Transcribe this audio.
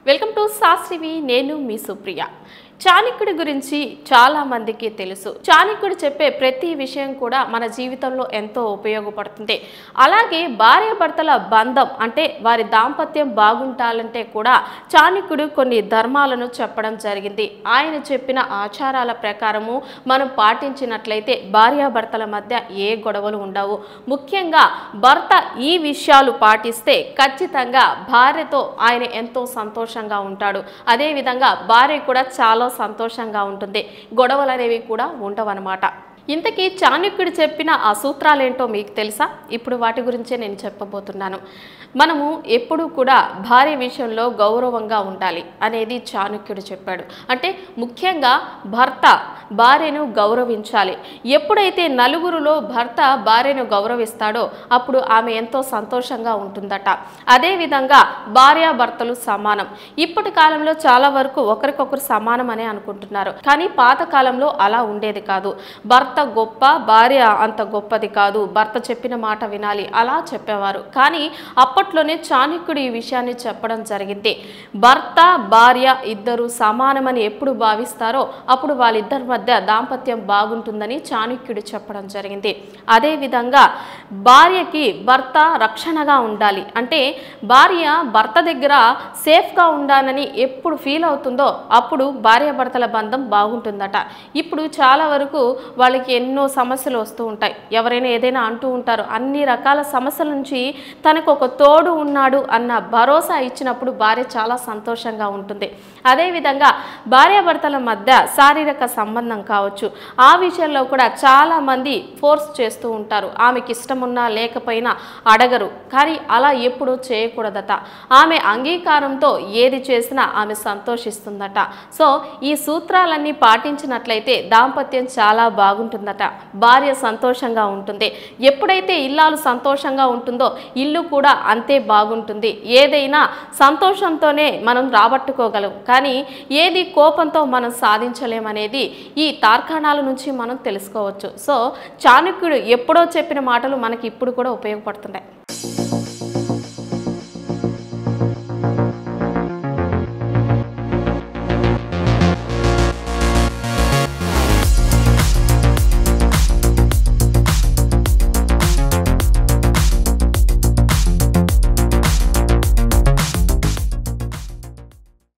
Welcome to శాస్త్రివి. నేను మీ సుప్రియ. చాణక్యుడి గురించి చాలా మందికి తెలుసు. చాణక్యుడు చెప్పే ప్రతి విషయం కూడా మన జీవితంలో ఎంతో ఉపయోగపడుతుంది. అలాగే భార్యాభర్తల బంధం అంటే వారి దాంపత్యం బాగుంటాలంటే కూడా చాణక్యుడు కొన్ని ధర్మాలను చెప్పడం జరిగింది. ఆయన చెప్పిన ఆచారాల ప్రకారము మనం పాటించినట్లయితే భార్యాభర్తల మధ్య ఏ గొడవలు ఉండవు. ముఖ్యంగా భర్త ఈ విషయాలు పాటిస్తే ఖచ్చితంగా భార్యతో ఆయన ఎంతో సంతోషంగా ఉంటాడు. అదేవిధంగా భార్య కూడా చాలా సంతోషంగా ఉంటుంది. గొడవలు అనేవి కూడా ఉండవన్నమాట. ఇంతకీ చాణక్యుడు చెప్పిన ఆ సూత్రాలేంటో మీకు తెలుసా? ఇప్పుడు వాటి గురించే నేను చెప్పబోతున్నాను. మనము ఎప్పుడూ కూడా భార్య విషయంలో గౌరవంగా ఉండాలి అనేది చాణక్యుడు చెప్పాడు. అంటే ముఖ్యంగా భర్త భార్యను గౌరవించాలి. ఎప్పుడైతే నలుగురిలో భర్త భార్యను గౌరవిస్తాడో అప్పుడు ఆమె ఎంతో సంతోషంగా ఉంటుందట. అదేవిధంగా భార్యాభర్తలు సమానం. ఇప్పటి కాలంలో చాలా వరకు ఒకరికొకరు సమానం అనే అనుకుంటున్నారు. కానీ పాత కాలంలో అలా ఉండేది కాదు. భర్త గొప్ప, భార్య అంత గొప్పది కాదు, భర్త చెప్పిన మాట వినాలి అలా చెప్పేవారు. కానీ అప్పట్లోనే చాణక్యుడు ఈ విషయాన్ని చెప్పడం జరిగింది. భర్త భార్య ఇద్దరు సమానమని ఎప్పుడు భావిస్తారో అప్పుడు వాళ్ళిద్దరి మధ్య దాంపత్యం బాగుంటుందని చాణక్యుడు చెప్పడం జరిగింది. అదేవిధంగా భార్యకి భర్త రక్షణగా ఉండాలి. అంటే భార్య భర్త దగ్గర సేఫ్గా ఉండాలని ఎప్పుడు ఫీల్ అవుతుందో అప్పుడు భార్యాభర్తల బంధం బాగుంటుందట. ఇప్పుడు చాలా వరకు వాళ్ళకి ఎన్నో సమస్యలు వస్తూ ఉంటాయి. ఎవరైనా ఏదైనా అంటూ ఉంటారు. అన్ని రకాల సమస్యల నుంచి తనకు ఒక తోడు ఉన్నాడు అన్న భరోసా ఇచ్చినప్పుడు భార్య చాలా సంతోషంగా ఉంటుంది. అదేవిధంగా భార్యాభర్తల మధ్య శారీరక సంబంధం కావచ్చు, ఆ విషయంలో కూడా చాలామంది ఫోర్స్ చేస్తూ ఉంటారు. ఆమెకి ఇష్టం ఉన్నా లేకపోయినా అడగరు. కానీ అలా ఎప్పుడూ చేయకూడదట. ఆమె అంగీకారంతో ఏది చేసినా ఆమె సంతోషిస్తుందట. సో ఈ సూత్రాలన్నీ పాటించినట్లయితే దాంపత్యం చాలా బాగుంటుందట. భార్య సంతోషంగా ఉంటుంది. ఎప్పుడైతే ఇల్లాలు సంతోషంగా ఉంటుందో ఇల్లు కూడా అంతే బాగుంటుంది. ఏదైనా సంతోషంతోనే మనం రాబట్టుకోగలం. కానీ ఏది కోపంతో మనం సాధించలేమనేది ఈ తార్కాణాల నుంచి మనం తెలుసుకోవచ్చు. సో చాణక్యుడు ఎప్పుడో చెప్పిన మాటలు మనకి ఇప్పుడు కూడా ఉపయోగపడుతున్నాయి.